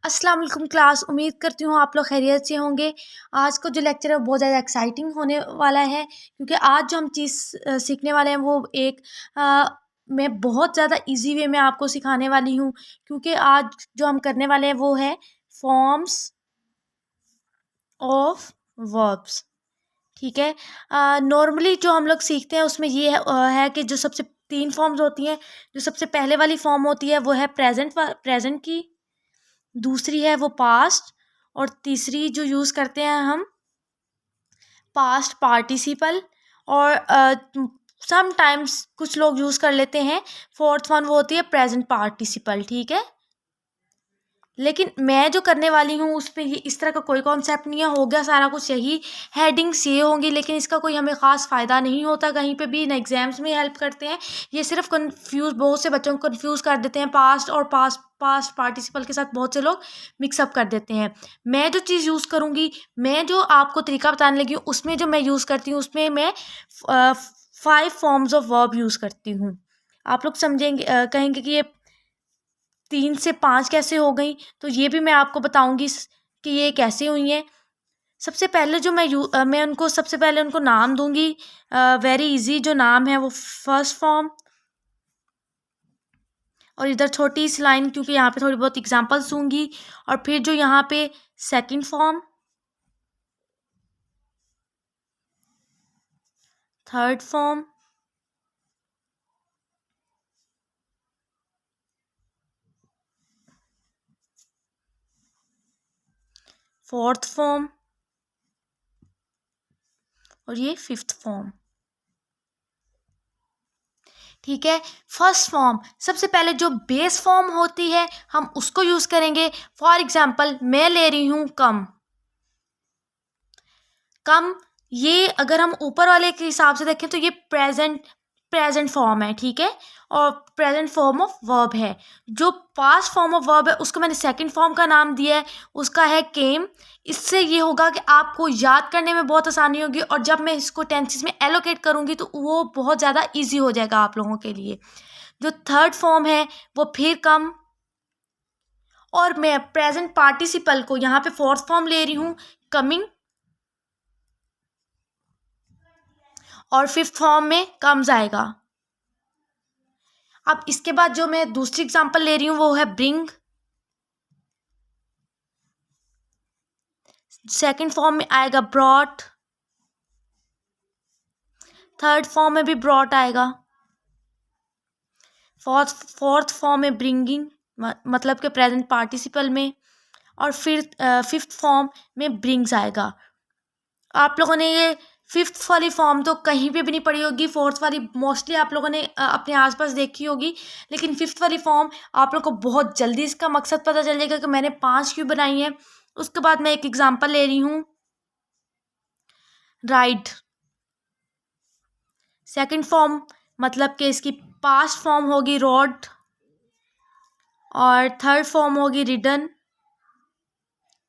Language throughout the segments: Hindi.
अस्सलाम वालेकुम क्लास। उम्मीद करती हूँ आप लोग खैरियत से होंगे। आज का जो लेक्चर है वो बहुत ज़्यादा एक्साइटिंग होने वाला है, क्योंकि आज जो हम चीज़ सीखने वाले हैं वो एक अ, मैं बहुत ज़्यादा इजी वे में आपको सिखाने वाली हूँ। क्योंकि आज जो हम करने वाले हैं वो है फॉर्म्स ऑफ वर्ब्स। ठीक है। नॉर्मली जो हम लोग सीखते हैं उसमें ये है कि जो सबसे तीन फॉर्म्स होती हैं। जो सबसे पहले वाली फॉर्म होती है वो है प्रेजेंट की, दूसरी है वो पास्ट, और तीसरी जो यूज़ करते हैं हम पास्ट पार्टिसिपल। और समटाइम्स कुछ लोग यूज़ कर लेते हैं फोर्थ वन, वो होती है प्रेजेंट पार्टिसिपल। ठीक है। लेकिन मैं जो करने वाली हूँ उसमें ये इस तरह का कोई कॉन्सेप्ट नहीं है। हो गया सारा कुछ यही, हेडिंग्स ये होंगी, लेकिन इसका कोई हमें ख़ास फ़ायदा नहीं होता कहीं पे भी, ना एग्जाम्स में हेल्प करते हैं। ये सिर्फ बहुत से बच्चों को कन्फ्यूज़ कर देते हैं। पास्ट और पास्ट पार्टिसिपल के साथ बहुत से लोग मिक्सअप कर देते हैं। मैं जो चीज़ यूज़ करूँगी, मैं जो आपको तरीका बताने लगी हूँ, उसमें जो मैं यूज़ करती हूँ उसमें मैं 5 फॉर्म्स ऑफ वर्ब यूज़ करती हूँ। आप लोग समझेंगे, कहेंगे कि ये 3 से 5 कैसे हो गई, तो ये भी मैं आपको बताऊंगी कि ये कैसे हुई हैं। सबसे पहले जो मैं उनको सबसे पहले उनको नाम दूंगी। वेरी इजी जो नाम है वो फर्स्ट फॉर्म, और इधर छोटी सी लाइन, क्योंकि यहाँ पे थोड़ी बहुत एग्जांपल्स दूंगी। और फिर जो यहाँ पे second form, third form, fourth form, और ये फिफ्थ फॉर्म। ठीक है। फर्स्ट फॉर्म, सबसे पहले जो बेस फॉर्म होती है हम उसको यूज़ करेंगे। फॉर एग्जांपल मैं ले रही हूँ कम। कम, ये अगर हम ऊपर वाले के हिसाब से देखें तो ये प्रेजेंट फॉर्म है। ठीक है। और प्रेजेंट फॉर्म ऑफ वर्ब है। जो पास्ट फॉर्म ऑफ वर्ब है उसको मैंने सेकंड फॉर्म का नाम दिया है, उसका है केम। इससे ये होगा कि आपको याद करने में बहुत आसानी होगी, और जब मैं इसको टेंसेस में एलोकेट करूँगी तो वो बहुत ज़्यादा ईजी हो जाएगा आप लोगों के लिए। जो थर्ड फॉर्म है वो फिर कम, और मैं प्रेजेंट पार्टिसिपल को यहाँ पे फोर्थ फॉर्म ले रही हूँ, कमिंग, और फिफ्थ फॉर्म में कम्स आएगा। अब इसके बाद जो मैं दूसरी एग्जांपल ले रही हूँ वो है ब्रिंग। सेकंड फॉर्म में आएगा ब्रॉट, थर्ड फॉर्म में भी ब्रॉट आएगा, फोर्थ फॉर्म में ब्रिंगिंग, मतलब कि प्रेजेंट पार्टिसिपल में, और फिर फिफ्थ फॉर्म में ब्रिंग्स आएगा। आप लोगों ने ये फिफ्थ वाली फॉर्म तो कहीं पे भी नहीं पढ़ी होगी, फोर्थ वाली मोस्टली आप लोगों ने अपने आसपास देखी होगी, लेकिन फिफ्थ वाली फॉर्म आप लोगों को बहुत जल्दी इसका मकसद पता चल जाएगा कि मैंने 5 क्यों बनाई है। उसके बाद मैं एक एग्जांपल ले रही हूँ, राइड। सेकंड फॉर्म मतलब कि इसकी पास्ट फॉर्म होगी रोड, और थर्ड फॉर्म होगी रिडन,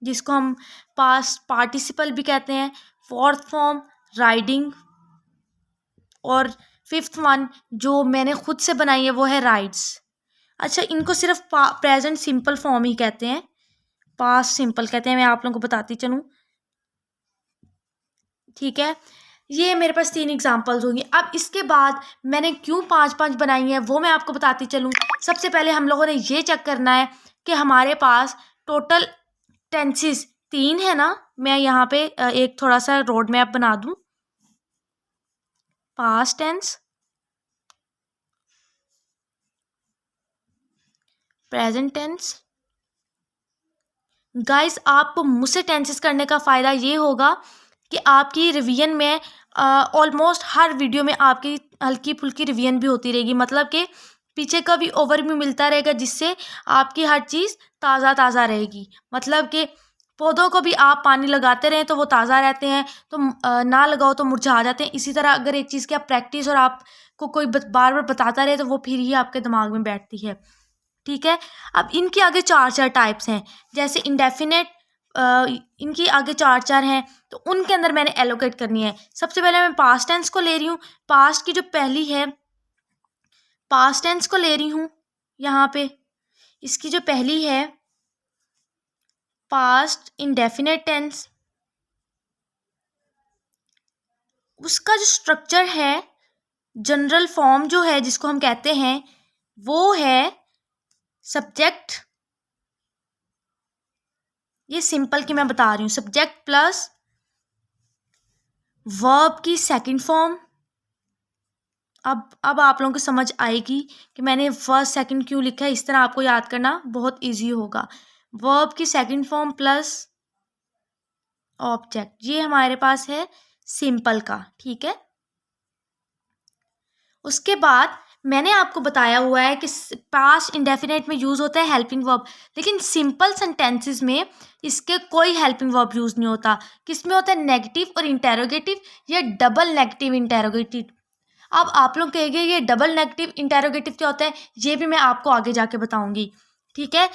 जिसको हम पास्ट पार्टिसिपल भी कहते हैं। फोर्थ फॉर्म राइडिंग, और फिफ्थ वन जो मैंने खुद से बनाई है वो है राइड्स। अच्छा, इनको सिर्फ प्रेजेंट सिंपल फॉर्म ही कहते हैं, पास्ट सिंपल कहते हैं। मैं आप लोगों को बताती चलूँ। ठीक है। ये मेरे पास 3 एग्जांपल्स होंगी। अब इसके बाद मैंने क्यों 5-5 बनाई है वो मैं आपको बताती चलूँ। सबसे पहले हम लोगों ने ये चेक करना है कि हमारे पास टोटल टेंसेस 3 है ना। मैं यहाँ पे एक थोड़ा सा रोड मैप बना दूँ। Past tense, present tense. Guys, आपको मुझसे टेंसेस करने का फ़ायदा ये होगा कि आपकी रिवीजन में ऑलमोस्ट हर वीडियो में आपकी हल्की फुल्की रिवीजन भी होती रहेगी, मतलब कि पीछे का भी ओवरव्यू मिलता रहेगा, जिससे आपकी हर चीज़ ताज़ा ताज़ा रहेगी। मतलब कि पौधों को भी आप पानी लगाते रहें तो वो ताज़ा रहते हैं, तो ना लगाओ तो मुरझा जाते हैं। इसी तरह अगर एक चीज़ की आप प्रैक्टिस और आपको कोई बार बार बताता रहे तो वो फिर ही आपके दिमाग में बैठती है। ठीक है। अब इनके आगे 4-4 टाइप्स हैं, जैसे इंडेफिनेट, इनकी आगे 4-4 हैं, तो उनके अंदर मैंने एलोकेट करनी है। सबसे पहले मैं पास्ट टेंस को ले रही हूँ। पास्ट की जो पहली है, पास्ट टेंस को ले रही हूँ यहाँ पे। इसकी जो पहली है पास्ट इंडेफिनिट टेंस, उसका जो स्ट्रक्चर है, जनरल फॉर्म जो है जिसको हम कहते हैं, वो है सब्जेक्ट, ये सिंपल की मैं बता रही हूँ, सब्जेक्ट प्लस वर्ब की सेकंड फॉर्म। अब आप लोगों को समझ आएगी कि मैंने फर्स्ट सेकंड क्यों लिखा है। इस तरह आपको याद करना बहुत इजी होगा। वर्ब की सेकंड फॉर्म प्लस ऑब्जेक्ट, ये हमारे पास है सिंपल का, ठीक है। उसके बाद मैंने आपको बताया हुआ है कि पास्ट इंडेफिनिट में यूज़ होता है हेल्पिंग वर्ब, लेकिन सिंपल सेंटेंसेस में इसके कोई हेल्पिंग वर्ब यूज़ नहीं होता। किस में होता है? नेगेटिव और इंटेरोगेटिव, या डबल नेगेटिव इंटेरोगेटिव। अब आप लोग कहेंगे ये डबल नेगेटिव इंटेरोगेटिव क्या होता है, ये भी मैं आपको आगे जाके बताऊंगी, ठीक है।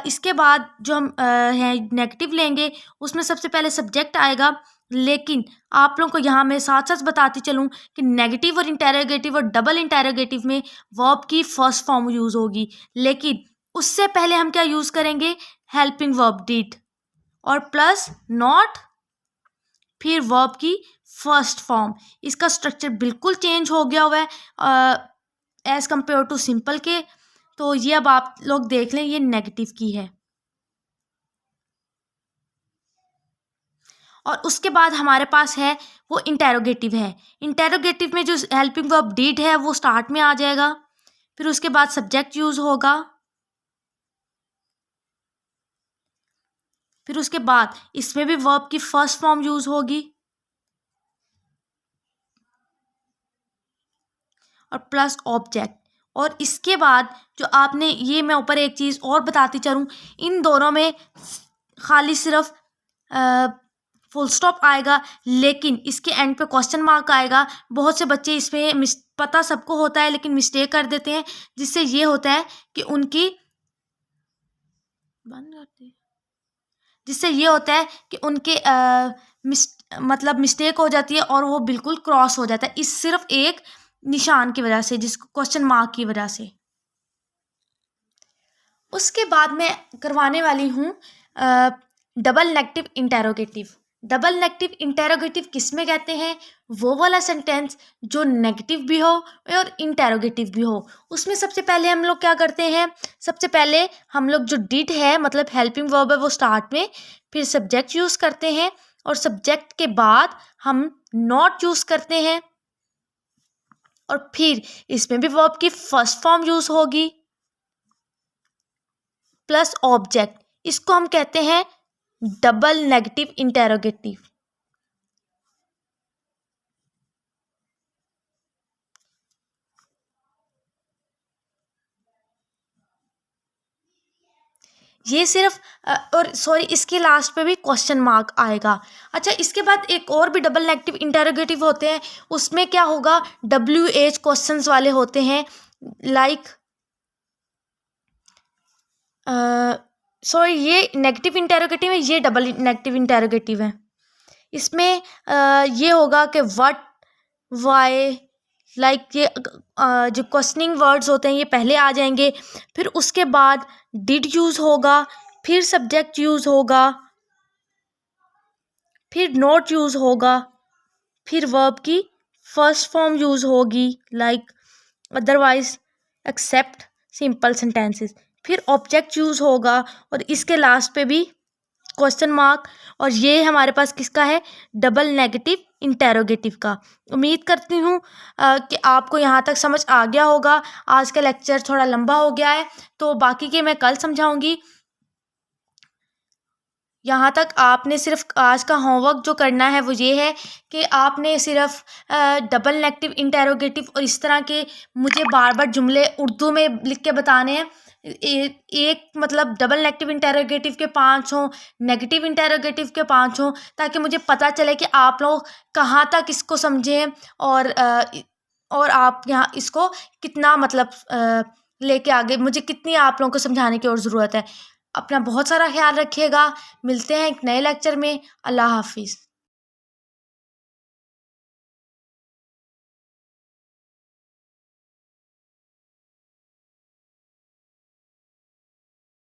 इसके बाद जो हम है नेगेटिव लेंगे, उसमें सबसे पहले सब्जेक्ट आएगा, लेकिन आप लोगों को यहाँ मैं साथ साथ बताती चलूँ कि नेगेटिव और इंटेरोगेटिव और डबल इंटेरोगेटिव में वर्ब की फर्स्ट फॉर्म यूज़ होगी, लेकिन उससे पहले हम क्या यूज़ करेंगे? हेल्पिंग वर्ब डिड और प्लस नॉट, फिर वर्ब की फर्स्ट फॉर्म। इसका स्ट्रक्चर बिल्कुल चेंज हो गया हुआ है एज़ कम्पेयर टू सिंपल के। तो ये अब आप लोग देख लें, ये नेगेटिव की है। और उसके बाद हमारे पास है वो इंटेरोगेटिव है। इंटेरोगेटिव में जो हेल्पिंग वर्ब डिड है वो स्टार्ट में आ जाएगा, फिर उसके बाद सब्जेक्ट यूज़ होगा, फिर उसके बाद इसमें भी वर्ब की फर्स्ट फॉर्म यूज़ होगी और प्लस ऑब्जेक्ट। और इसके बाद जो आपने ये, मैं ऊपर एक चीज़ और बताती चलूँ, इन दोनों में खाली सिर्फ फुल स्टॉप आएगा, लेकिन इसके एंड पे क्वेश्चन मार्क आएगा। बहुत से बच्चे इसमें पता सबको होता है लेकिन मिस्टेक कर देते हैं, जिससे ये होता है कि उनकी बंद करते जिससे ये होता है कि उनके मतलब मिस्टेक हो जाती है और वो बिल्कुल क्रॉस हो जाता है, इस सिर्फ एक निशान की वजह से, जिसको क्वेश्चन मार्क की वजह से। उसके बाद मैं करवाने वाली हूँ double negative interrogative. Double negative interrogative किस में कहते हैं? वो वाला सेंटेंस जो नेगेटिव भी हो और इंटेरोगेटिव भी हो। उसमें सबसे पहले हम लोग क्या करते हैं? सबसे पहले हम लोग जो डिड है, मतलब हेल्पिंग वर्ब है, वो स्टार्ट में, फिर सब्जेक्ट यूज़ करते हैं और सब्जेक्ट के बाद हम नॉट यूज़ करते हैं और फिर इसमें भी वर्ब की फर्स्ट फॉर्म यूज़ होगी प्लस ऑब्जेक्ट। इसको हम कहते हैं डबल नेगेटिव इंटेरोगेटिव। ये सिर्फ और सॉरी, इसके लास्ट पे भी क्वेश्चन मार्क आएगा। अच्छा, इसके बाद एक और भी डबल नेगेटिव इंटेरोगेटिव होते हैं। उसमें क्या होगा? WH क्वेश्चंस वाले होते हैं, लाइक सॉरी, ये नेगेटिव इंटेरोगेटिव है, ये डबल नेगेटिव इंटेरोगेटिव है। इसमें ये होगा कि व्हाट, वाई, लाइक ये जो क्वेश्चनिंग वर्ड्स होते हैं ये पहले आ जाएंगे, फिर उसके बाद डिड यूज़ होगा, फिर सब्जेक्ट यूज़ होगा, फिर नोट यूज़ होगा, फिर वर्ब की फर्स्ट फॉर्म यूज़ होगी, like otherwise, except, simple sentences, फिर ऑब्जेक्ट यूज़ होगा और इसके लास्ट पे भी क्वेश्चन मार्क। और ये हमारे पास किसका है? डबल नेगेटिव इंटेरोगेटिव का। उम्मीद करती हूँ कि आपको यहाँ तक समझ आ गया होगा। आज का लेक्चर थोड़ा लंबा हो गया है, तो बाकी के मैं कल समझाऊंगी। यहाँ तक आपने सिर्फ आज का होमवर्क जो करना है वो ये है कि आपने सिर्फ डबल नेगेटिव इंटेरोगेटिव और इस तरह के मुझे बार बार जुमले उर्दू में लिख के बताने हैं। एक मतलब डबल नेगेटिव इंटेरोगेटिव के 5 हों, नेगेटिव इंटेरोगेटिव के 5 हों, ताकि मुझे पता चले कि आप लोग कहाँ तक इसको समझे हैं और आप यहाँ इसको कितना मतलब लेके आगे, मुझे कितनी आप लोगों को समझाने की और ज़रूरत है। अपना बहुत सारा ख्याल रखिएगा। मिलते हैं एक नए लेक्चर में। अल्लाह हाफिज़।